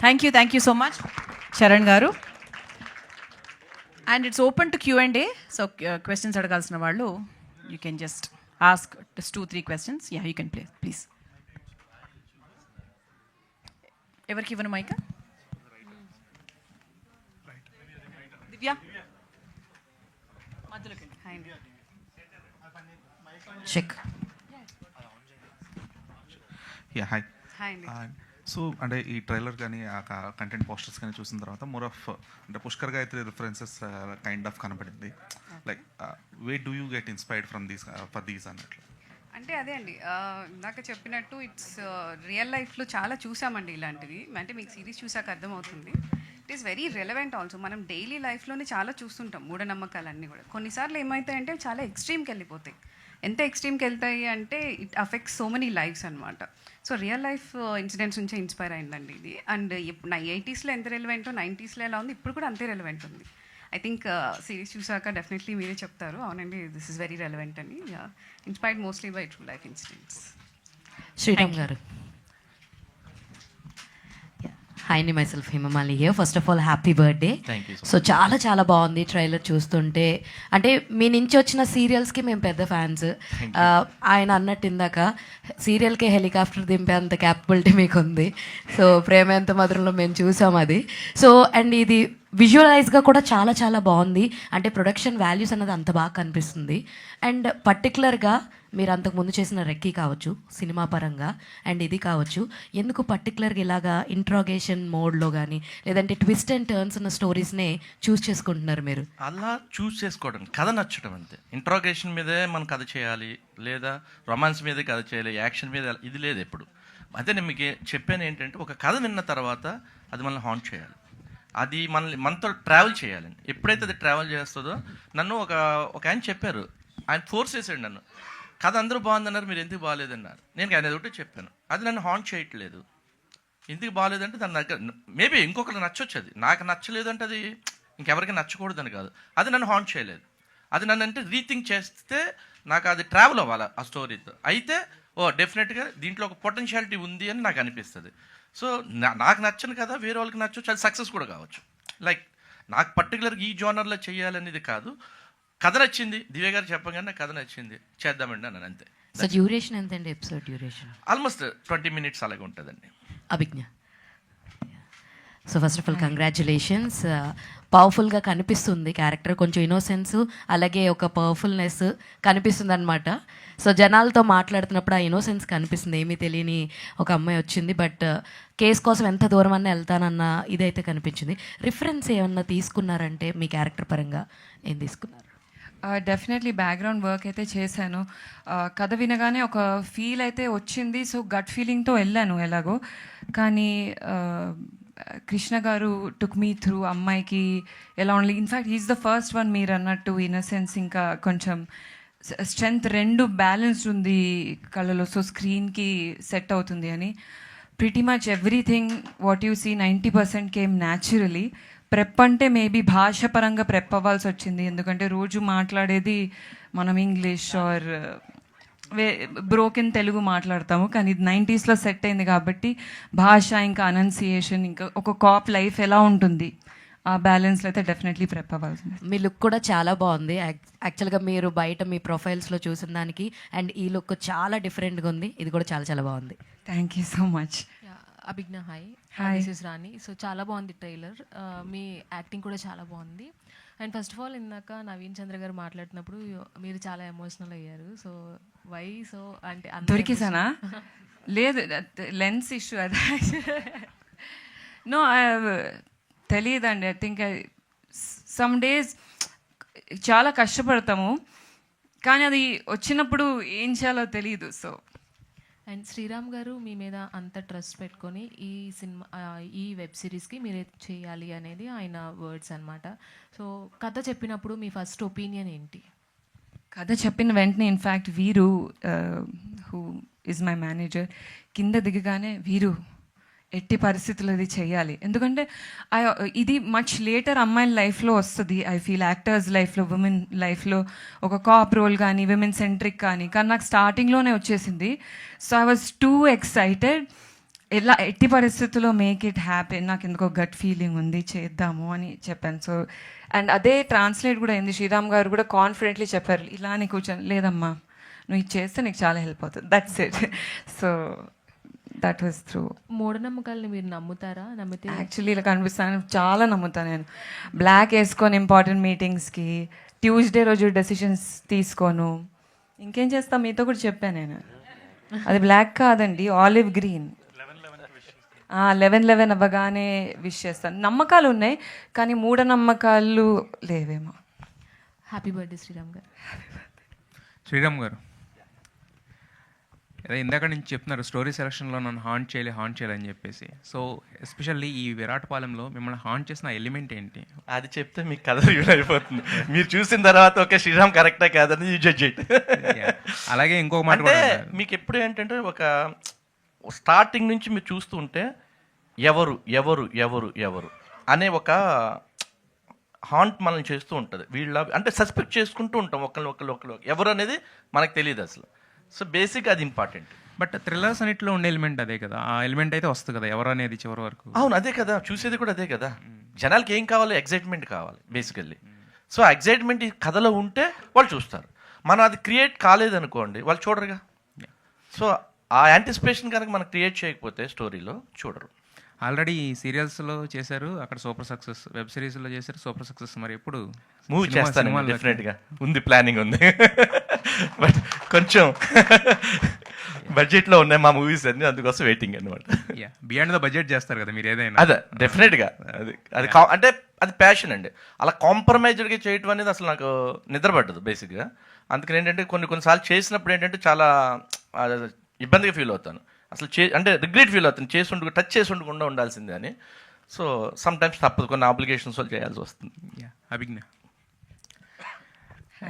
Thank you so much Charan garu. And it's open to Q&A. So questions అడగాల్సిన వాళ్ళు you can just ask just 2-3 questions. You can please. ఎవరికి ఇవ్వను mic? Divya మధ్యలోకి. Check. Yeah hi. Hi అండి. So అంటే ఈ trailer కానీ ఆ కంటెంట్ పోస్టర్స్ కానీ చూసిన తర్వాత మోర్ ఆఫ్ అంటే Pushkar Gayatri references kind of కనపడింది. Like way do you get inspired from these for these అన్నట్లు? అంటే అదే అండి, ఇందాక చెప్పినట్టు ఇట్స్ రియల్ లైఫ్లో చాలా చూసామండి ఇలాంటివి. అంటే మీకు సిరీస్ చూసాక అర్థమవుతుంది. It is very relevant also. మనం డైలీ లైఫ్లోనే చాలా చూస్తుంటాం మూఢనమ్మకాలన్నీ కూడా. కొన్నిసార్లు ఏమవుతాయంటే చాలా ఎక్స్ట్రీమ్కి వెళ్ళిపోతాయి. ఎంత ఎక్స్ట్రీమ్కి వెళ్తాయి అంటే it affects so many lifes అనమాట. సో రియల్ లైఫ్ ఇన్సిడెంట్స్ నుంచే ఇన్స్పైర్ అయిందండి ఇది. అండ్ ఇప్పుడు 80s ఎంత రెలవెంటో 90s ఎలా ఉంది, ఇప్పుడు కూడా అంతే రెలవెంట్ ఉంది. ఐ థింక్ సిరీస్ చూసాక డెఫినెట్లీ మీరే చెప్తారు అవునండి దిస్ ఇస్ వెరీ రెలవెంట్ అని. Inspired mostly by true life incidents. Sriram garu. Hi అండి, myself Himamali here. First of all happy birthday. So చాలా చాలా బాగుంది ట్రైలర్ చూస్తుంటే. అంటే మీ నుంచి వచ్చిన సీరియల్స్కి మేము పెద్ద ఫ్యాన్స్. ఆయన అన్నట్టు ఇందాక సీరియల్కే హెలికాప్టర్ దింపే అంత క్యాపబిలిటీ మీకు ఉంది. సో ప్రేమ ఎంత మధురంలో మేము చూసాం అది. సో అండ్ ఇది విజువలైజ్గా కూడా చాలా చాలా బాగుంది. అంటే ప్రొడక్షన్ వాల్యూస్ అన్నది అంత బాగా కనిపిస్తుంది. అండ్ పర్టికులర్గా మీరు అంతకుముందు చేసిన రెక్కీ కావచ్చు సినిమా పరంగా, అండ్ ఇది కావచ్చు, ఎందుకు పర్టికులర్గా ఇలాగా ఇంట్రాగేషన్ మోడ్లో కానీ లేదంటే ట్విస్ట్ అండ్ టర్న్స్ ఉన్న స్టోరీస్నే చూస్ చేసుకుంటున్నారు మీరు? అలా చూస్ చేసుకోవడం, కథ నచ్చడం అంతే. ఇంట్రాగేషన్ మీదే మనం కథ చేయాలి, లేదా రొమాన్స్ మీదే కథ చేయాలి, యాక్షన్ మీద ఇది లేదు ఎప్పుడు. అదే నేను మీకు చెప్పాను ఏంటంటే, ఒక కథ విన్న తర్వాత అది మనల్ని హాంట్ చేయాలి, అది మనతో ట్రావెల్ చేయాలండి. ఎప్పుడైతే అది ట్రావెల్ చేస్తుందో, నన్ను ఒక ఆయన చెప్పారు, ఆయన ఫోర్స్ చేశాడు నన్ను, కథ అందరూ బాగుందన్నారు, మీరు ఎందుకు బాగాలేదన్నారు. నేను ఆయన ఒకటే చెప్పాను, అది నన్ను హాంట్ చేయట్లేదు. ఎందుకు బాగాలేదంటే దాని దగ్గర మేబీ ఇంకొకరు నచ్చొచ్చు, అది నాకు నచ్చలేదు అంటే అది ఇంకెవరికి నచ్చకూడదని కాదు, అది నన్ను హాంట్ చేయలేదు. అది నన్ను అంటే రీథింక్ చేస్తే నాకు అది ట్రావెల్ అవ్వాలి ఆ స్టోరీతో. అయితే డెఫినెట్గా దీంట్లో ఒక పొటెన్షియాలిటీ ఉంది అని నాకు అనిపిస్తుంది. సో నాకు నచ్చను కదా వేరే వాళ్ళకి నచ్చవచ్చు, అది సక్సెస్ కూడా కావచ్చు. లైక్ నాకు పర్టికులర్గా ఈ జోనర్లో చేయాలనేది కాదు, కథ నచ్చింది, దివ్య గారు చెప్పగానే కథ నచ్చింది, చేద్దామండి అన్నాను అంతే. సో డ్యూరేషన్ ఎంత అండి ఎపిసోడ్ డ్యూరేషన్? ఆల్మోస్ట్ 20 minutes అలాగే ఉంటుందండి. Abhigna. So first of all congratulations. పవర్ఫుల్గా కనిపిస్తుంది క్యారెక్టర్, కొంచెం ఇన్నోసెన్స్ అలాగే ఒక పవర్ఫుల్నెస్ కనిపిస్తుంది అనమాట. సో జనాలతో మాట్లాడుతున్నప్పుడు ఆ ఇన్నోసెన్స్ కనిపిస్తుంది, ఏమీ తెలియని ఒక అమ్మాయి వచ్చింది, బట్ కేసు కోసం ఎంత దూరం అన్నా వెళ్తానన్న ఇదైతే కనిపించింది. రిఫరెన్స్ ఏమన్నా తీసుకున్నారంటే మీ క్యారెక్టర్ పరంగా ఏం తీసుకున్నారు? డెఫినెట్లీ బ్యాక్గ్రౌండ్ వర్క్ అయితే చేశాను. కథ వినగానే ఒక ఫీల్ అయితే వచ్చింది. సో గట్ ఫీలింగ్తో వెళ్ళాను ఎలాగో. కానీ కృష్ణ గారు టుక్ మీ త్రూ అమ్మాయికి ఎలా ఉండాలి. In fact he's the first one మీరు అన్నట్టు ఇన్నసెన్స్ ఇంకా కొంచెం స్ట్రెంగ్త్ రెండు బ్యాలెన్స్ ఉంది కళ్ళలో. సో స్క్రీన్కి సెట్ అవుతుంది అని. Pretty much everything what you see 90% came naturally. Prep అంటే మేబీ భాష పరంగా ప్రెప్ అవ్వాల్సి వచ్చింది, ఎందుకంటే రోజు మాట్లాడేది మనం ఇంగ్లీష్ ఆర్ బ్రోకెన్ తెలుగు మాట్లాడతాము. కానీ ఇది 90sలో సెట్ అయింది కాబట్టి భాష ఇంకా అనౌన్సియేషన్ ఇంకా ఒక కాప్ లైఫ్ ఎలా ఉంటుంది ఆ బ్యాలెన్స్లో అయితే డెఫినెట్లీ ప్రెప్ అవ్వాల్సింది. మీ లుక్ కూడా చాలా బాగుంది. యాక్చువల్గా మీరు బయట మీ ప్రొఫైల్స్లో చూసిన దానికి అండ్ ఈ లుక్ చాలా డిఫరెంట్గా ఉంది. ఇది కూడా చాలా చాలా బాగుంది. Thank you so much. Abhigna hi, hi. This is Rani. So చాలా బాగుంది ట్రైలర్, మీ యాక్టింగ్ కూడా చాలా బాగుంది. అండ్ ఫస్ట్ ఆఫ్ ఆల్ ఇందాక నవీన్ చంద్ర గారు మాట్లాడుతున్నప్పుడు మీరు చాలా ఎమోషనల్ అయ్యారు. So why? సో అంటే దొరికేసానా? లేదు, లెన్స్ ఇష్యూ అది. నో తెలియదండి. ఐ థింక్ సమ్ డేస్ చాలా కష్టపడతాము, కానీ అది వచ్చినప్పుడు ఏం చేయాలో తెలియదు. సో అండ్ శ్రీరామ్ గారు మీ మీద అంత ట్రస్ట్ పెట్టుకొని ఈ సినిమా ఈ వెబ్ సిరీస్కి మీరే చేయాలి అనేది ఆయన వర్డ్స్ అనమాట. సో కథ చెప్పినప్పుడు మీ ఫస్ట్ ఒపీనియన్ ఏంటి? కథ చెప్పిన వెంటనే ఇన్ఫ్యాక్ట్ వీరు హూ ఈజ్ మై మేనేజర్ కింద దిగగానే వీరు ఎట్టి పరిస్థితుల్లో ఇది చేయాలి, ఎందుకంటే ఇది మచ్ లేటర్ అమ్మాయిల లైఫ్లో వస్తుంది. ఐ ఫీల్ యాక్టర్స్ లైఫ్లో, ఉమెన్ లైఫ్లో ఒక కాప్ రోల్ కానీ విమెన్ సెంట్రిక్ కానీ నాకు స్టార్టింగ్లోనే వచ్చేసింది. So I was two excited. ఎలా ఎట్టి పరిస్థితుల్లో మేక్ ఇట్ హ్యాపీ, నాకు ఎందుకో గట్ ఫీలింగ్ ఉంది చేద్దాము అని చెప్పాను. సో అండ్ అదే ట్రాన్స్లేట్ కూడా అయింది. శ్రీరామ్ గారు కూడా కాన్ఫిడెంట్లీ చెప్పారు, ఇలానే కూర్చొని లేదమ్మా నువ్వు ఇది చేస్తే నీకు చాలా హెల్ప్ అవుతుంది, that's it. So that was through. మూఢనమ్మకాలని మీరు నమ్ముతారా? నమ్మితే యాక్చువల్లీ ఇలా కనిపిస్తాను, చాలా నమ్ముతాను నేను. బ్లాక్ వేసుకొని ఇంపార్టెంట్ మీటింగ్స్కి, ట్యూస్డే రోజు డెసిషన్స్ తీసుకోను. ఇంకేం చేస్తా మీతో కూడా చెప్పాను నేను, అది బ్లాక్ కాదండి, ఆలివ్ గ్రీన్. 11/11 అవ్వగానే విష్ చేస్తాను. నమ్మకాలు ఉన్నాయి కానీ మూఢనమ్మకాలు లేవేమో. హ్యాపీ బర్త్డే శ్రీరామ్ గారు. శ్రీరామ్ గారు, అదే ఇందాక నుంచి చెప్తున్నారు స్టోరీ సెలక్షన్లో నన్ను హాంట్ చేయాలని చెప్పేసి. సో ఎస్పెషల్లీ ఈ విరాటపాలెంలో మిమ్మల్ని హాంట్ చేసిన ఎలిమెంట్ ఏంటి? అది చెప్తే మీకు కథ రివీల్ అయిపోతుంది. మీరు చూసిన తర్వాత ఓకే శ్రీరామ్ కరెక్టా కాదని యూ జడ్జ్ ఇట్. అలాగే ఇంకొక మాట అంటే కూడా మీకు ఎప్పుడు ఏంటంటే ఒక స్టార్టింగ్ నుంచి మీరు చూస్తూ ఉంటే ఎవరు ఎవరు ఎవరు ఎవరు అనే ఒక హాంట్ మనల్ని చేస్తూ ఉంటుంది. వీళ్ళ అంటే సస్పెక్ట్ చేసుకుంటూ ఉంటాం ఒకళ్ళు ఎవరు అనేది మనకు తెలియదు అసలు. సో బేసిక్ అది ఇంపార్టెంట్. బట్ థ్రిల్లర్స్ అన్నింటిలో ఉండే ఎలిమెంట్ అదే కదా, ఆ ఎలిమెంట్ అయితే వస్తుంది కదా ఎవరు అనేది చివరి వరకు. అవును అదే కదా, చూసేది కూడా అదే కదా. జనాలకి ఏం కావాలి? ఎగ్జైట్మెంట్ కావాలి బేసికల్లీ. సో ఆ ఎగ్జైట్మెంట్ ఈ కథలో ఉంటే వాళ్ళు చూస్తారు. మనం అది క్రియేట్ కాలేదనుకోండి వాళ్ళు చూడరుగా. సో ఆ యాంటిసిపేషన్ కనుక మనం క్రియేట్ చేయకపోతే స్టోరీలో చూడరు. ఆల్రెడీ సీరియల్స్లో చేశారు, అక్కడ సూపర్ సక్సెస్. వెబ్ సిరీస్లో చేశారు, సూపర్ సక్సెస్. మరి ఎప్పుడు మూవీ చేస్తాను డెఫినెట్గా, ఉంది ప్లానింగ్ ఉంది. బట్ కొంచెం బడ్జెట్లో ఉన్నాయి మా మూవీస్ అన్ని, అందుకోసం వెయిటింగ్ అనమాట. బియాండ్ ద బడ్జెట్ చేస్తారు కదా మీరు ఏదైనా. అదే డెఫినెట్గా అది అంటే అది ప్యాషన్ అండి. అలా కాంప్రమైజ్డ్గా చేయటం అనేది అసలు నాకు నిద్ర పడ్డదు బేసిక్గా. అందుకని ఏంటంటే కొన్నిసార్లు చేసినప్పుడు ఏంటంటే చాలా ఇబ్బందిగా ఫీల్ అవుతాను. అసలు అంటే రిగ్రెట్ ఫీల్ అవుతాను, టచ్ చేసి ఉండకుండా ఉండాల్సిందే అని. సో సమ్ టైమ్స్ తప్పదు, కొన్ని ఆబ్లిగేషన్స్ వాళ్ళు చేయాల్సి వస్తుంది. అభిజ్ఞ,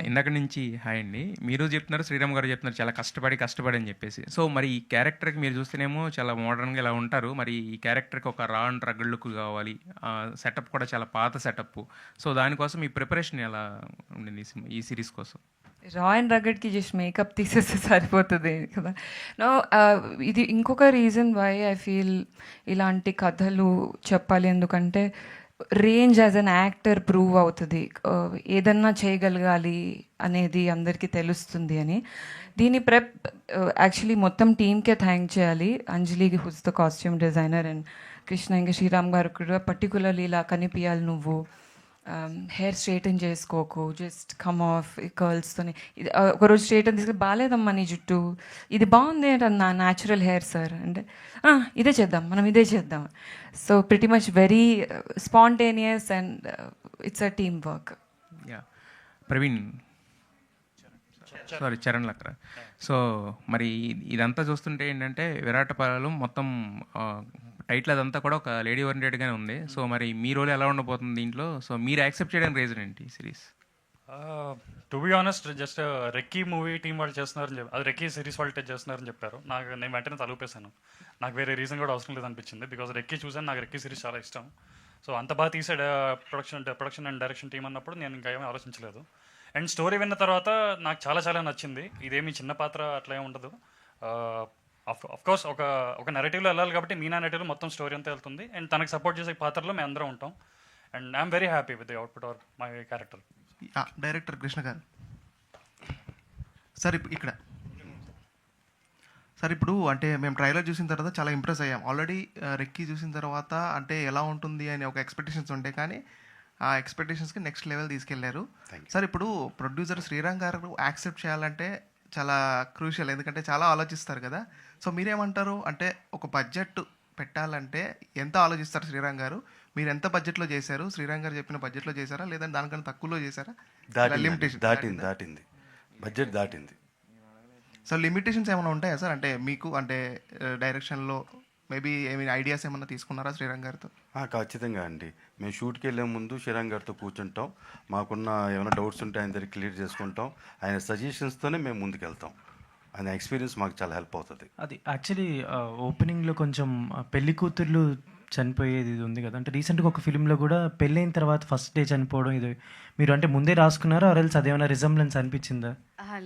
ఇందాక నుంచి హాయ్ అండి. మీరు చెప్తున్నారు, శ్రీరామ్ గారు చెప్తున్నారు చాలా కష్టపడి అని చెప్పేసి. సో మరి ఈ క్యారెక్టర్కి మీరు చూస్తేనేమో చాలా మోడర్న్గా ఇలా ఉంటారు. మరి ఈ క్యారెక్టర్కి ఒక రా అండ్ రగడ్ లుక్ కావాలి, సెటప్ కూడా చాలా పాత సెటప్. సో దానికోసం ఈ ప్రిపరేషన్ ఎలా ఉండింది ఈ సిరీస్ కోసం? రా అండ్ రగడ్కి జస్ట్ మేకప్ తీసేస్తే సరిపోతుంది కదా. నో, ఇది ఇంకొక రీజన్ వై ఐ ఫీల్ ఇలాంటి కథలు చెప్పాలి. ఎందుకంటే range as an actor prove అవుతుంది, ఏదన్నా చేయగలగాలి అనేది అందరికీ తెలుస్తుంది అని. దీని ప్రెప్ యాక్చువల్లీ మొత్తం టీమ్కే థ్యాంక్ చేయాలి. అంజలికి, who's the costume designer, and Krishna, ఇంకా శ్రీరామ్ గారు కూడా పర్టికులర్లీ ఇలా కనిపించాలి నువ్వు, హెయిర్ స్ట్రైటన్ చేసుకోకు, జస్ట్ కమ్ ఆఫ్ కర్ల్స్తోని. ఇది ఒకరోజు స్ట్రైటన్ తీసుకుని బాగాలేదమ్మా నీ జుట్టు, ఇది బాగుంది అంటే నా న్యాచురల్ హెయిర్ సార్ అంటే ఇదే చేద్దాం, మనం ఇదే చేద్దాం. So pretty much very spontaneous and it's a team work. Praveen, sorry Charan Lakra. So మరి ఇదంతా చూస్తుంటే ఏంటంటే విరాటపాలెం మొత్తం టైటిల్ అదంతా కూడా ఒక లేడీ ఓరియంటెడ్గానే ఉంది. సో మరి మీ రోల్ ఎలా ఉండబోతుంది దీంట్లో? సో మీరు యాక్సెప్ట్ చేయడానికి రీజన్ ఏంటి series? To be honest, just recce movie team వాళ్ళు చేస్తున్నారని చెప్పి, అది రెక్కీ సిరీస్ వాళ్ళు చేస్తున్నారని చెప్పారు. నేను వెంటనే తలుపేశాను. నాకు వేరే రీజన్ కూడా అవసరం లేదనిపించింది. బికాజ్ రెక్కీ చూసాను, నాకు రెక్కీ సిరీస్ చాలా ఇష్టం. సో అంత బాగా తీసే ప్రొడక్షన్ అండ్ డైరెక్షన్ టీం అన్నప్పుడు నేను ఇంకా ఏమీ ఆలోచించలేదు. అండ్ స్టోరీ విన్న తర్వాత నాకు చాలా నచ్చింది. ఇదేమి చిన్న పాత్ర అట్లా ఏమి ఉండదు. కోర్స్ ఒక నెరేటివ్లో వెళ్ళాలి కాబట్టి మీనా నెరేటివ్లో మొత్తం స్టోరీ అంతా వెళ్తుంది. అండ్ తనకు సపోర్ట్ చేసే పాత్రలో మేము అందరం ఉంటాం. And I'm very happy with the output or my character. Director Krishna garu sir, ఇక్కడ సార్ ఇప్పుడు అంటే మేము ట్రైలర్ చూసిన తర్వాత చాలా ఇంప్రెస్ అయ్యాం. ఆల్రెడీ రెక్కీ చూసిన తర్వాత అంటే ఎలా ఉంటుంది అని ఒక ఎక్స్పెక్టేషన్స్ ఉంటాయి, కానీ ఆ ఎక్స్పెక్టేషన్స్కి నెక్స్ట్ లెవెల్ తీసుకెళ్లారు సార్. ఇప్పుడు ప్రొడ్యూసర్ శ్రీరామ్ గారు యాక్సెప్ట్ చేయాలంటే చాలా క్రూషియల్, ఎందుకంటే చాలా ఆలోచిస్తారు కదా. సో మీరేమంటారు? అంటే ఒక బడ్జెట్ పెట్టాలంటే ఎంత ఆలోచిస్తారు శ్రీరామ్ గారు? మీరు ఎంత బడ్జెట్లో చేశారు? శ్రీరామ్ గారు చెప్పిన బడ్జెట్లో చేశారా, లేదంటే దానికన్నా తక్కువలో చేశారా? లిమిటేషన్ దాటింది, బడ్జెట్ దాటింది. సో లిమిటేషన్స్ ఏమైనా ఉంటాయా సార్? అంటే మీకు అంటే డైరెక్షన్లో మేబీ ఏమైనా ఐడియాస్ ఏమైనా తీసుకున్నారా శ్రీరామ్ గారితో? ఖచ్చితంగా అండి. మేము షూట్కి వెళ్ళే ముందు శ్రీరామ్ గారితో కూర్చుంటాం, మాకున్న ఏమైనా డౌట్స్ ఉంటే ఆయన దగ్గర క్లియర్ చేసుకుంటాం. ఆయన సజెషన్స్తోనే మేము ముందుకెళ్తాం. ఆయన ఎక్స్పీరియన్స్ మాకు చాలా హెల్ప్ అవుతుంది. అది యాక్చువల్లీ ఓపెనింగ్లో కొంచెం పెళ్లి కూతుర్లు చనిపోయేది ఇది ఉంది కదా. అంటే రీసెంట్గా ఒక ఫిలింలో కూడా పెళ్ళైన తర్వాత ఫస్ట్ డే చనిపోవడం, ఇది మీరు అంటే ముందే రాసుకున్నారా, ఆర్ ఎల్స్ అదేమైనా రిజంబ్లెన్స్ అనిపించిందా?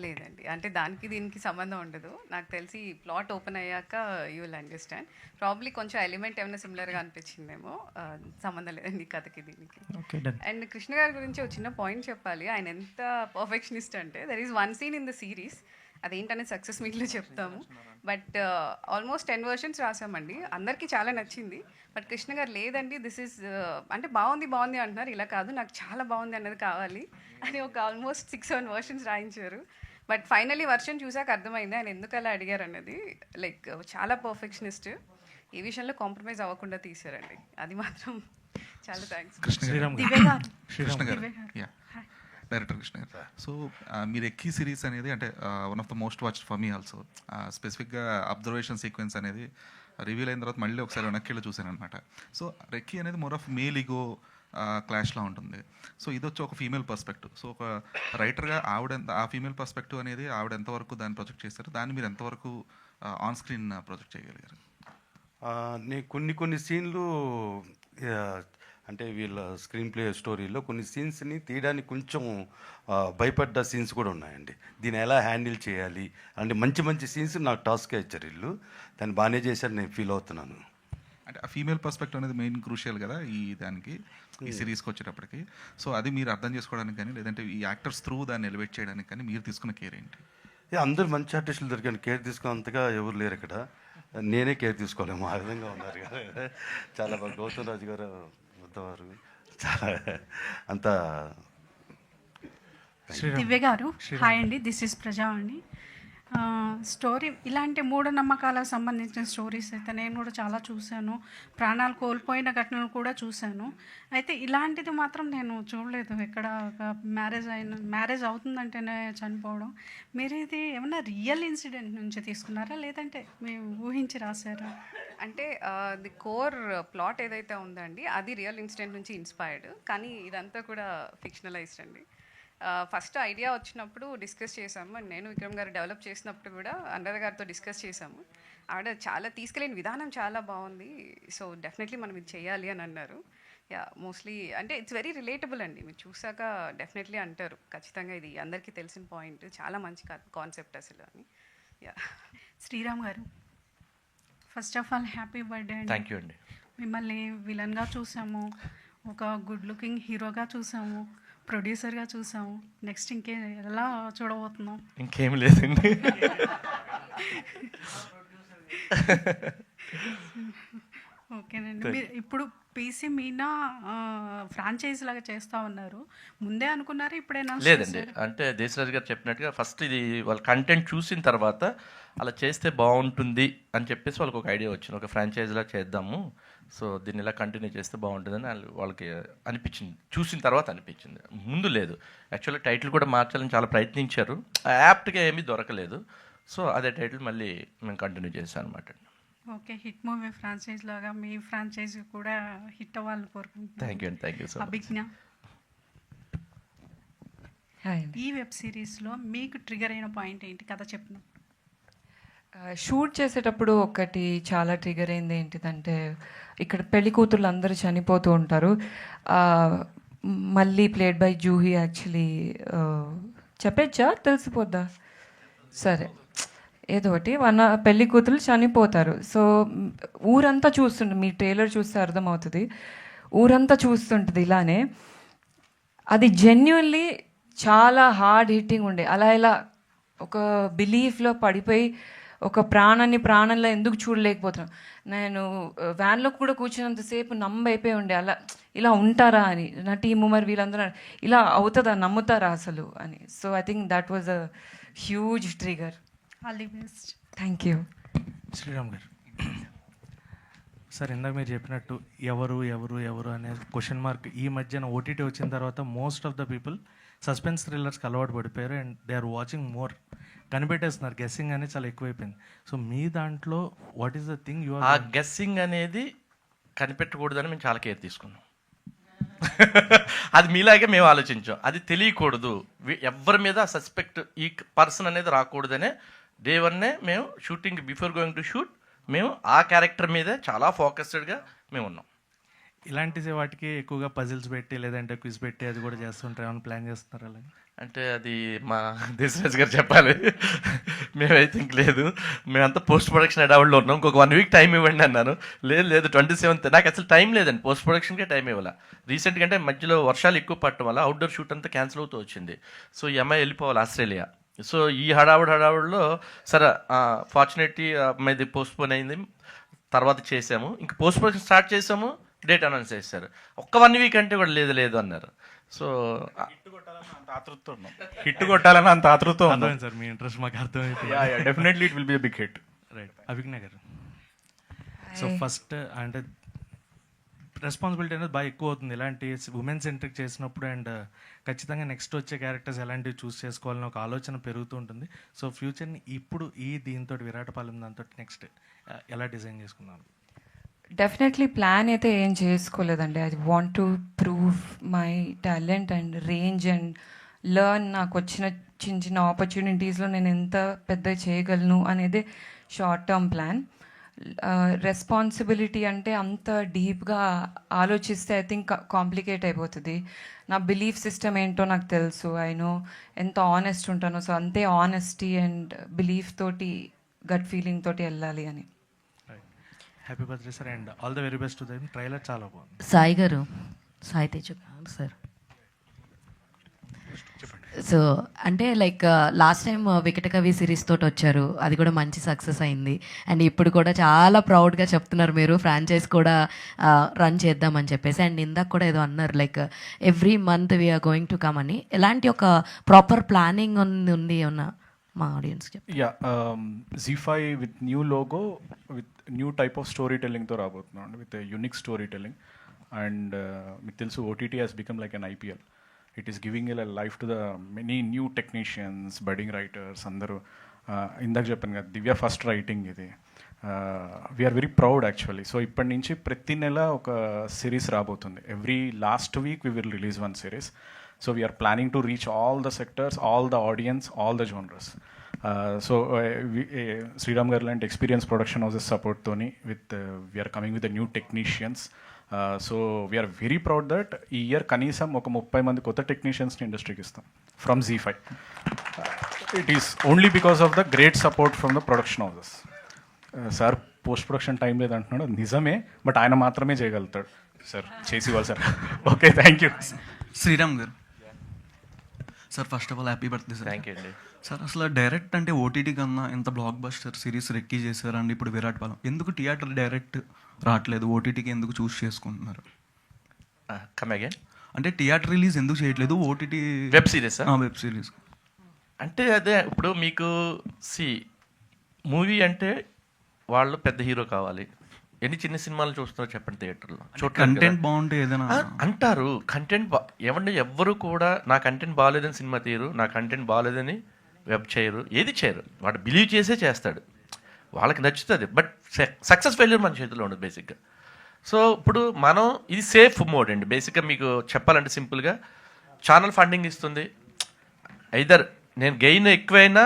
లేదండి, అంటే దానికి దీనికి సంబంధం ఉండదు. నాకు తెలిసి ప్లాట్ ఓపెన్ అయ్యాక యూ విల్ అండర్స్టాండ్. ప్రాబ్లీ కొంచెం ఎలిమెంట్ ఏమైనా సిమిలర్గా అనిపించిందేమో, సంబంధం లేదండి కథకి దీనికి. అండ్ కృష్ణ గారి గురించి ఒక చిన్న పాయింట్ చెప్పాలి. ఆయన ఎంత పర్ఫెక్షనిస్ట్ అంటే, there is one scene in the series, అదేంటనేది సక్సెస్ మీట్లో చెప్తాము. బట్ ఆల్మోస్ట్ 10 versions రాసామండి, అందరికీ చాలా నచ్చింది. బట్ కృష్ణ గారు లేదండి, దిస్ ఈజ్ అంటే బాగుంది అంటున్నారు, ఇలా కాదు నాకు చాలా బాగుంది అన్నది కావాలి అని ఒక ఆల్మోస్ట్ 6-7 versions రాయించారు. బట్ ఫైనలీ వర్షన్ చూసాక అర్థమైంది ఆయన ఎందుకు అలా అడిగారు అన్నది. లైక్ చాలా పర్ఫెక్షనిస్ట్, ఏ విషయంలో కాంప్రమైజ్ అవ్వకుండా తీశారండి, అది మాత్రం చాలా థ్యాంక్స్. డైరెక్టర్ కృష్ణ గారు, సో మీరు ఎక్కి సిరీస్ అనేది అంటే one of the most watch for me also. స్పెసిఫిక్గా అబ్జర్వేషన్ సీక్వెన్స్ అనేది రివీల్ అయిన తర్వాత మళ్ళీ ఒకసారి వెనక్కి చూశాను అనమాట. సో రెక్కీ అనేది మోర్ ఆఫ్ మేల్ ఈగో క్లాష్లా ఉంటుంది. సో ఇది వచ్చి ఒక ఫీమేల్ పర్స్పెక్టివ్. సో ఒక రైటర్గా ఆ ఫీమేల్ పర్స్పెక్టివ్ అనేది ఆవిడ ఎంతవరకు దాన్ని ప్రొజెక్ట్ చేశారు, దాన్ని మీరు ఎంతవరకు ఆన్ స్క్రీన్ ప్రొజెక్ట్ చేయగలిగారు? నేను కొన్ని సీన్లు అంటే వీళ్ళ స్క్రీన్ ప్లే స్టోరీలో కొన్ని సీన్స్ని తీయడానికి కొంచెం భయపడ్డ సీన్స్ కూడా ఉన్నాయండి. దీన్ని ఎలా హ్యాండిల్ చేయాలి అంటే మంచి సీన్స్ నాకు టాస్క్గా ఇచ్చారు వీళ్ళు, దాన్ని బాగానే చేశారు, నేను ఫీల్ అవుతున్నాను. అంటే ఆ ఫీమేల్ పర్స్పెక్టివ్ అనేది మెయిన్ క్రూషియల్ కదా ఈ సిరీస్కి వచ్చేటప్పటికి. సో అది మీరు అర్థం చేసుకోవడానికి కానీ, లేదంటే ఈ యాక్టర్స్ త్రూ దాన్ని ఎలివేట్ చేయడానికి కానీ మీరు తీసుకున్న కేర్ ఏంటి? అందరూ మంచి ఆర్టిస్టులు దొరికాను, కేర్ తీసుకున్నంతగా ఎవరు లేరు ఇక్కడ. నేనే కేర్ తీసుకోలేము, ఆ విధంగా ఉన్నారు కదా. చాలా బాగా గౌతమ్ రాజు గారు వారు చాలా అంత. దివ్య గారు హాయ్ అండి, దిస్ ఇస్ ప్రజా అండి. స్టోరీ ఇలాంటి మూఢనమ్మకాలకు సంబంధించిన స్టోరీస్ అయితే నేను కూడా చాలా చూశాను, ప్రాణాలు కోల్పోయిన ఘటనలు కూడా చూశాను. అయితే ఇలాంటిది మాత్రం నేను చూడలేదు. ఎక్కడ మ్యారేజ్ అవుతుందంటేనే చనిపోవడం. మీరు ఇది ఏమన్నా రియల్ ఇన్సిడెంట్ నుంచి తీసుకున్నారా, లేదంటే మేము ఊహించి రాశారా? అంటే ది కోర్ ప్లాట్ ఏదైతే ఉందండి అది రియల్ ఇన్సిడెంట్ నుంచి ఇన్స్పైర్డ్, కానీ ఇదంతా కూడా ఫిక్షనలైజ్డ్ అండి. ఫస్ట్ ఐడియా వచ్చినప్పుడు డిస్కస్ చేసాము, నేను విక్రమ్ గారు డెవలప్ చేసినప్పుడు కూడా అనురాధ గారితో డిస్కస్ చేసాము. ఆవిడ చాలా తీసుకెళ్ళిన విధానం చాలా బాగుంది, సో డెఫినెట్లీ మనం ఇది చేయాలి అని అన్నారు. మోస్ట్లీ అంటే ఇట్స్ వెరీ రిలేటబుల్ అండి, మీరు చూసాక డెఫినెట్లీ అంటారు ఖచ్చితంగా ఇది అందరికీ తెలిసిన పాయింట్, చాలా మంచి కాన్సెప్ట్ అసలు అని. శ్రీరామ్ గారు, first of all happy birthday అండి. థ్యాంక్ యూ అండి. మిమ్మల్ని విలన్గా చూసాము, ఒక గుడ్ లుకింగ్ హీరోగా చూసాము, ప్రొడ్యూసర్గా చూసాము, నెక్స్ట్ ఎలా చూడబోతున్నాం? ఇంకేం లేదండి. ఓకేనండి. మీరు ఇప్పుడు పీసీ మీనా ఫ్రాంచైజ్ లాగా చేస్తా ఉన్నారు, ముందే అనుకున్నారు ఇప్పుడేనా? లేదండి, అంటే దేశరాజు గారు చెప్పినట్టుగా ఫస్ట్ ఇది వాళ్ళ కంటెంట్ చూసిన తర్వాత అలా చేస్తే బాగుంటుంది అని చెప్పేసి వాళ్ళకి ఒక ఐడియా వచ్చింది, ఒక ఫ్రాంచైజ్లా చేద్దాము, సో దీన్ని ఇలా కంటిన్యూ చేస్తే బాగుంటుందని వాళ్ళకి అనిపించింది, చూసిన తర్వాత అనిపించింది, ముందు లేదు. యాక్చువల్గా టైటిల్ కూడా మార్చాలని చాలా ప్రయత్నించారు, యాప్ట్గా ఏమీ దొరకలేదు, సో అదే టైటిల్ మళ్ళీ మేము కంటిన్యూ చేసాం అనమాట. ఓకే, హిట్ మూవీ ఫ్రాంచైజ్ లాగా మీ ఫ్రాంచైజ్ కూడా హిట్ అవ్వాలని కోరుకుంటున్నాను. Thank you so much. Abhigna, ఈ వెబ్ సిరీస్లో మీకు ట్రిగర్ అయిన పాయింట్ ఏంటి, కథ చెప్పిన? షూట్ చేసేటప్పుడు ఒకటి చాలా ట్రిగర్ అయింది ఏంటిదంటే, ఇక్కడ పెళ్లి కూతుర్లు అందరూ చనిపోతూ ఉంటారు. మళ్ళీ ప్లేడ్ బై జూహీ. యాక్చువల్లీ చెప్పచ్చా, తెలిసిపోద్దా? సరే, ఏదో ఒకటి పెళ్లి కూతురు చనిపోతారు. సో ఊరంతా చూస్తుంటుంది, మీ ట్రైలర్ చూస్తే అర్థమవుతుంది, ఊరంతా చూస్తుంటుంది ఇలానే. అది జెన్యున్లీ చాలా హార్డ్ హిట్టింగ్ ఉండే. అలా ఇలా ఒక బిలీఫ్లో పడిపోయి ఒక ప్రాణంలో ఎందుకు చూడలేకపోతున్నాను. నేను వ్యాన్లో కూడా కూర్చున్నంతసేపు నమ్మైపోయి ఉండే, అలా ఇలా ఉంటారా అని. నా టీము మరి వీళ్ళందరూ ఇలా అవుతుందా, నమ్ముతారా అసలు అని. So I think that was a huge trigger. All the best. Thank you. Sriram garu, sir ఇందాక మీరు చెప్పినట్టు ఎవరు అనే క్వశ్చన్ మార్క్ ఈ మధ్యన ఓటీటీ వచ్చిన తర్వాత most of the people suspense థ్రిల్లర్స్కి అలవాటు పడిపోయారు and they are watching more. కనిపెట్టేస్తున్నారు, గెస్సింగ్ అనేది చాలా ఎక్కువైపోయింది. సో మీ దాంట్లో what is the thing you are? ఆ గెస్సింగ్ అనేది కనిపెట్టకూడదని మేము చాలా కేర్ తీసుకున్నాం. అది మీలాగే మేము ఆలోచించాం, అది తెలియకూడదు, ఎవరి మీద సస్పెక్ట్ ఈ పర్సన్ అనేది రాకూడదనే డే వన్నే మేము shooting before going to shoot మేము ఆ క్యారెక్టర్ మీదే చాలా ఫోకస్డ్గా మేము ఉన్నాం. ఇలాంటి వాటికి ఎక్కువగా పజిల్స్ పెట్టి లేదంటే క్విజ్ పెట్టి అది కూడా చేస్తుంటారు, ఏమైనా ప్లాన్ చేస్తున్నారు అలా? అంటే అది మా దేశరాజ్ గారు చెప్పాలి, మేమైతే ఇంక లేదు, మేమంతా పోస్ట్ ప్రొడక్షన్ అడావుల్లో ఉన్నాం, ఇంకొక 1 వీక్ టైం ఇవ్వండి అన్నాను. లేదు 27th నాకు అసలు టైం లేదండి, పోస్ట్ ప్రొడక్షన్కే టైం ఇవ్వాలి. రీసెంట్గా అంటే మధ్యలో వర్షాలు ఎక్కువ పడటం వల్ల అవుట్డోర్ షూట్ అంతా క్యాన్సిల్ అవుతూ వచ్చింది. సో ఈ అమ్మాయి వెళ్ళిపోవాలి ఆస్ట్రేలియా. సో ఈ హడావుడిలో సరే ఫార్చునేట్లీ అమ్మాయిది పోస్ట్పోన్ అయింది, తర్వాత చేసాము. ఇంక పోస్ట్ ప్రొడక్షన్ స్టార్ట్ చేసాము, డేట్ అనౌన్స్ చేశారు. ఒక్క 1 వీక్ అంటే కూడా లేదు అన్నారు. సో హిట్ కొట్టాలని అంత ఆతృత అర్థమైంది సార్, మీ ఇంట్రెస్ట్ మాకు అర్థమైంది. Definitely it will be big hit. Right. Abhigna garu, so first అంటే రెస్పాన్సిబిలిటీ అనేది బాగా ఎక్కువ అవుతుంది ఇలాంటి ఉమెన్ సెంట్రిక్ చేసినప్పుడు, అండ్ ఖచ్చితంగా నెక్స్ట్ వచ్చే క్యారెక్టర్స్ ఎలాంటివి చూస్ చేసుకోవాలని ఒక ఆలోచన పెరుగుతూ ఉంటుంది. సో ఫ్యూచర్ని ఇప్పుడు దీంతో విరాటపాలెం దాంతో నెక్స్ట్ ఎలా డిజైన్ చేసుకున్నాను? డెఫినెట్లీ ప్లాన్ అయితే ఏం చేసుకోలేదండి. I want to prove my talent and range and learn. నాకు వచ్చిన చిన్న ఆపర్చునిటీస్లో నేను ఎంత పెద్ద చేయగలను అనేది షార్ట్ టర్మ్ ప్లాన్. రెస్పాన్సిబిలిటీ అంటే అంత డీప్గా ఆలోచిస్తే ఐ థింక్ కాంప్లికేట్ అయిపోతుంది. నా బిలీఫ్ సిస్టమ్ ఏంటో నాకు తెలుసు, ఐ నో ఎంత ఆనెస్ట్ ఉంటానో. సో అంతే ఆనెస్టీ అండ్ బిలీఫ్ తోటి గట్ ఫీలింగ్ తోటి వెళ్ళాలి అని. Happy birthday sir, and all the very best to them. Trailer చాలా బాగుంది. సాయి గారు, సాయి తేజ సార్. సో అంటే like last time Vikatakavi series తోటి వచ్చారు, అది కూడా మంచి సక్సెస్ అయింది. అండ్ ఇప్పుడు కూడా చాలా ప్రౌడ్గా చెప్తున్నారు మీరు ఫ్రాంచైజ్ కూడా రన్ చేద్దామని చెప్పేసి. అండ్ ఇందాక కూడా ఏదో అన్నారు like every month we are going to come అని. ఎలాంటి ఒక ప్రాపర్ ప్లానింగ్ ఉంది ఏమన్నా మా audience? Yeah, ZEE5 with new logo, with new type of story టెల్లింగ్తో రాబోతున్నాం, with unique story telling. And మీకు తెలుసు OTT has become like an IPL. It is giving a life to the many new technicians, budding writers. అందరూ ఇందాక చెప్పాను కదా, Divya first writing ఇది. We are very proud actually. So ఇప్పటి నుంచి ప్రతి నెల ఒక సిరీస్ రాబోతుంది. Every last week we will release 1 series. So we are planning to reach all the sectors, all the audience, all the genres. So Sriram garu లాంటి ఎక్స్పీరియన్స్ ప్రొడక్షన్ హౌసెస్ సపోర్ట్తోని we are coming with the new technicians. So we are very proud that ఈ year కనీసం ఒక 30 మంది కొత్త టెక్నీషియన్స్ని ఇండస్ట్రీకి ఇస్తాం from ZEE5. It is only because of the great support from the production houses. Sir post production time లేదంటున్నాడు, నిజమే, బట్ ఆయన మాత్రమే చేయగలుగుతాడు. సార్ చేసి ఇవ్వాలి sir. Okay, thank you. Sriram garu sir, first of all happy birthday sir. Thank you అండి sir. అసలు direct అంటే OTT కన్నా ఎంత బ్లాక్ బస్టర్ సిరీస్ రెక్కీ చేశారండి ఇప్పుడు విరాటపాలెం. ఎందుకు థియేటర్ డైరెక్ట్ రావట్లేదు, OTTకి ఎందుకు చూస్ చేసుకుంటున్నారు? Come again. అంటే థియేటర్ రిలీజ్ ఎందుకు చేయట్లేదు, OTT web series? Web series అంటే అదే ఇప్పుడు మీకు మూవీ అంటే వాళ్ళు పెద్ద హీరో కావాలి. ఎన్ని చిన్న సినిమాలు చూస్తున్నారో చెప్పండి థియేటర్లో. కంటెంట్ బాగుంటే ఏదైనా అంటారు. కంటెంట్ ఎవ్వరు కూడా నా కంటెంట్ బాగాలేదని సినిమా తీయరు, నా కంటెంట్ బాగాలేదని వెబ్ చేయరు, ఏది చేయరు. వాడు బిలీవ్ చేసే చేస్తాడు, వాళ్ళకి నచ్చుతుంది. బట్ సక్సెస్ ఫెయిల్యూర్ మన చేతిలో ఉండదు బేసిక్గా. సో ఇప్పుడు మనం ఇది సేఫ్ మోడ్ అండి బేసిక్గా. మీకు చెప్పాలంటే సింపుల్గా ఛానల్ ఫండింగ్ ఇస్తుంది. ఐదర్ నేను గెయిన్ ఎక్కువైనా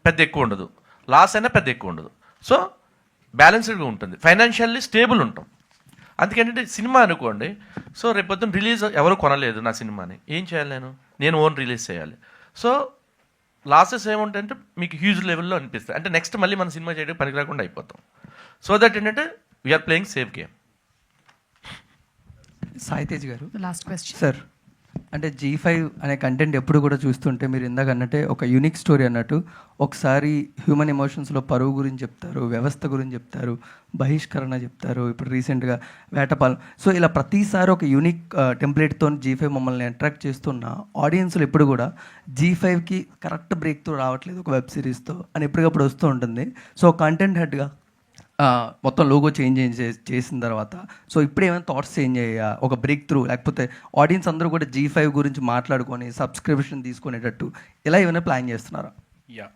పెద్ద ఎక్కువ ఉండదు, లాస్ అయినా పెద్ద ఎక్కువ ఉండదు. సో బ్యాలెన్స్డ్గా ఉంటుంది, ఫైనాన్షియల్లీ స్టేబుల్ ఉంటాం. అందుకేంటంటే సినిమా అనుకోండి, సో రేపొద్దున రిలీజ్ ఎవరు కొనలేదు నా సినిమాని, ఏం చేయాలి? నేను ఓన్ రిలీజ్ చేయాలి. సో లాసెస్ ఏముంటాయంటే మీకు హ్యూజ్ లెవెల్లో అనిపిస్తాయి. అంటే నెక్స్ట్ మళ్ళీ మన సినిమా చేయడానికి పనికి రాకుండా అయిపోతాం. సో దట్ ఏంటంటే we're playing safe game. Sai Tej garu, last question sir. అంటే ZEE5 అనే కంటెంట్ ఎప్పుడు కూడా చూస్తుంటే మీరు ఇందాక అన్నట్టే ఒక యూనిక్ స్టోరీ అన్నట్టు, ఒకసారి హ్యూమన్ ఎమోషన్స్లో పరువు గురించి చెప్తారు, వ్యవస్థ గురించి చెప్తారు, బహిష్కరణ చెప్తారు, ఇప్పుడు రీసెంట్గా వేటపాలెం. సో ఇలా ప్రతిసారి ఒక యూనిక్ టెంప్లెట్తో ZEE5 మమ్మల్ని అట్రాక్ట్ చేస్తున్న ఆడియన్స్లు ఎప్పుడు కూడా ZEE5కి కరెక్ట్ బ్రేక్ త్రూ రావట్లేదు ఒక వెబ్ సిరీస్తో అని ఎప్పటికప్పుడు వస్తూ ఉంటుంది. సో కంటెంట్ హెడ్గా మొత్తం లోగో చేంజ్ చేసిన తర్వాత సో ఇప్పుడు ఏమైనా థాట్స్ చేంజ్ అయ్యా, ఒక బ్రేక్ త్రూ, లేకపోతే ఆడియన్స్ అందరూ కూడా ZEE5 గురించి మాట్లాడుకొని సబ్స్క్రిప్షన్ తీసుకునేటట్టు ఇలా ఏమైనా ప్లాన్ చేస్తున్నారా? యా,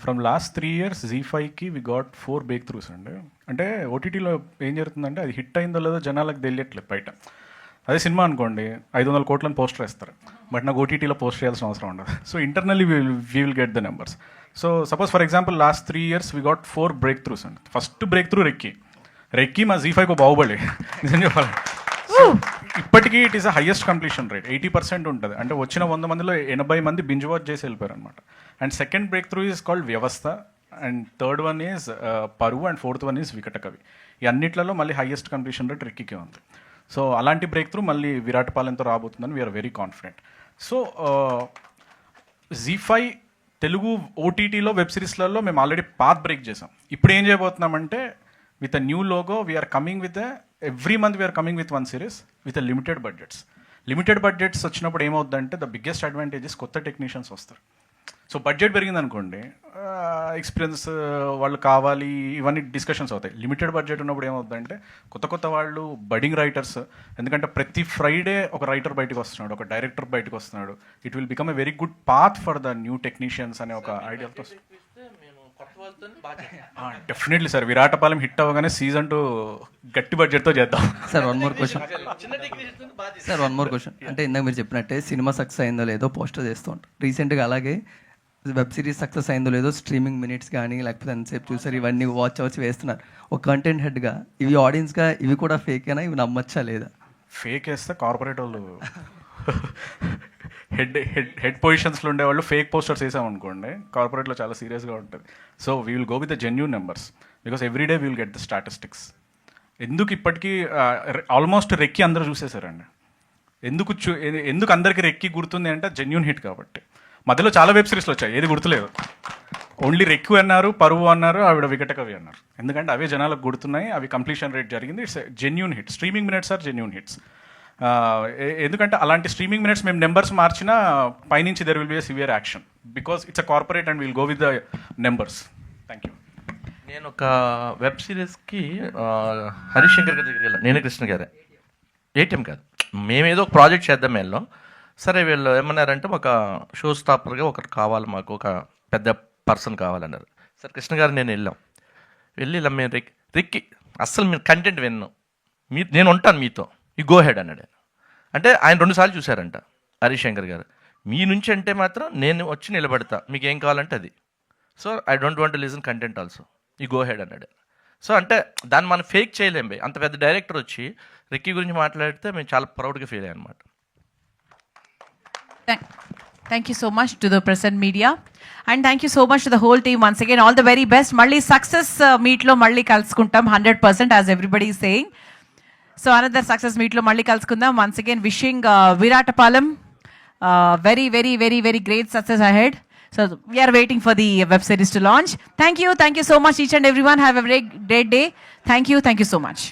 ఫ్రమ్ లాస్ట్ 3 years ZEE5కి వి గాట్ 4 బ్రేక్ త్రూస్ అండి. అంటే OTTలో ఏం జరుగుతుందంటే అది హిట్ అయిందో లేదో జనాలకు తెలియట్లేదు బయట. అదే సినిమా అనుకోండి 500 కోట్లని పోస్టర్ వేస్తారు, బట్ నాకు OTTలో పోస్ట్ చేయాల్సిన అవసరం ఉండదు. So internally we will get the numbers. So suppose for example last 3 years we got 4 breakthroughs అండి. ఫస్ట్ బ్రేక్ త్రూ రెక్కీ మా ZEE5 బాహుబలి నిజం చెప్పాలి. ఇప్పటికీ it is a highest completion rate 80% ఉంటుంది. అంటే వచ్చిన 100 మందిలో 80 మంది బింజ్ వాచ్ చేసి వెళ్ళిపోయారు అనమాట. And second break through is called వ్యవస్థ, అండ్ థర్డ్ వన్ ఈజ్ పరువు, and fourth one is Vikatakavi. ఈ అన్నిట్లలో మళ్ళీ హైయెస్ట్ కంప్లీషన్ రేట్ రెక్కీకే ఉంది. సో అలాంటి బ్రేక్ త్రూ మళ్ళీ విరాటపాలెంతో రాబోతుందని we are very confident. So ZEE5 Telugu ఓటీటీలో వెబ్ సిరీస్లలో మేము ఆల్రెడీ పాత్ బ్రేక్ చేసాం. ఇప్పుడు ఏం చేయబోతున్నామంటే with a new logo we are coming with every month we are coming with one series with limited budgets. Limited budgets వచ్చినప్పుడు ఏమవుతుందంటే ద బిగ్గెస్ట్ అడ్వాంటేజెస్ కొత్త technicians వస్తారు. సో బడ్జెట్ పెరిగింది అనుకోండి, ఎక్స్పీరియన్స్ వాళ్ళు కావాలి, ఇవన్నీ డిస్కషన్స్ అవుతాయి. లిమిటెడ్ బడ్జెట్ ఉన్నప్పుడు ఏమవుతుందంటే కొత్త వాళ్ళు బడింగ్ రైటర్స్, ఎందుకంటే ప్రతి ఫ్రైడే ఒక రైటర్ బయటకు వస్తున్నాడు, ఒక డైరెక్టర్ బయటకు వస్తున్నాడు. It will become a very good path for the new technicians అనే ఒక ఐడియాతో డెఫినెట్లీ సార్ విరాటపాలెం హిట్ అవ్వగానే సీజన్ 2 గట్టి బడ్జెట్తో చేద్దాం. Sir one more question. అంటే ఇందాక మీరు చెప్పినట్టే సినిమా సక్సెస్ అయిందో లేదో పోస్టర్ చేస్తూ ఉంటాం. రీసెంట్గా అలాగే వెబ్ సిరీస్ సక్సెస్ అయిందో లేదో స్ట్రీమింగ్ మినిట్స్ కానీ లేకపోతే ఎంతసేపు చూసారు ఇవన్నీ వాచ్ అవర్స్ వేస్తున్నారు. ఒక కంటెంట్ హెడ్గా ఇవి ఆడియన్స్గా ఇవి కూడా ఫేక్ అయినా ఇవి నమ్మచ్చా లేదా? ఫేక్ వేస్తే కార్పొరేట్ వాళ్ళు హెడ్ పొజిషన్స్లో ఉండేవాళ్ళు ఫేక్ పోస్టర్స్ వేసామనుకోండి, కార్పొరేట్లో చాలా సీరియస్గా ఉంటుంది. So we will go with the genuine numbers because every day we will get the statistics. ఎందుకు ఇప్పటికీ ఆల్మోస్ట్ రెక్కి అందరూ చూసేసారండి. ఎందుకు అందరికీ రెక్కి గుర్తుంది అంటే జెన్యూన్ హిట్ కాబట్టి. మధ్యలో చాలా వెబ్ సిరీస్లు వచ్చాయి, ఏది గుర్తులేదు. ఓన్లీ రెక్కు అన్నారు, పరువు అన్నారు, ఆవిడ వికటకవి అన్నారు. ఎందుకంటే అవే జనాలకు గుర్తున్నాయి, అవి కంప్లీషన్ రేట్ జరిగింది. It's genuine hit. Streaming minutes or genuine hits. ఎందుకంటే అలాంటి స్ట్రీమింగ్ మినిట్స్ మేము నెంబర్స్ మార్చినా పైనుంచి there will be a severe action because it's a corporate and will go with the numbers. Thank you. నేను ఒక web సిరీస్కి Harishankar గారి దగ్గరికి వెళ్ళాను. నేను కృష్ణ గారే, ఏటీఎం కాదు, మేమేదో ఒక ప్రాజెక్ట్ చేద్దాం వెళ్ళాం. సరే వీళ్ళు ఏమన్నారంటే ఒక షో స్టాపర్గా ఒకరు కావాలి, మాకు ఒక పెద్ద పర్సన్ కావాలన్నారు. సరే కృష్ణ గారు నేను వెళ్ళి ఇలా మేము రెక్కి అస్సలు మీరు కంటెంట్ విన్నాను, నేను ఉంటాను మీతో, ఈ గో హెడ్ అన్నాడు. అంటే ఆయన 2 సార్లు చూశారంట హరిశంకర్ గారు. మీ నుంచి అంటే మాత్రం నేను వచ్చి నిలబడతా, మీకు ఏం కావాలంటే అది. So I don't want to listen content also, ఈ గో హెడ్ అన్నాడు. సో అంటే దాన్ని మనం ఫేక్ చేయలేం బై. అంత పెద్ద డైరెక్టర్ వచ్చి రెక్కీ గురించి మాట్లాడితే మేము చాలా ప్రౌడ్గా ఫీల్ అయ్యాం అనమాట. Thank you so much to the present media and thank you so much to the whole team once again. All the very best. Malli success meet lo malli kaluskuntam 100% as everybody is saying. So another success meet lo malli kalusukundam. Once again wishing Viratapalam very great success ahead. So we are waiting for the web series to launch. Thank you so much each and everyone. Have a very great day. Thank you so much.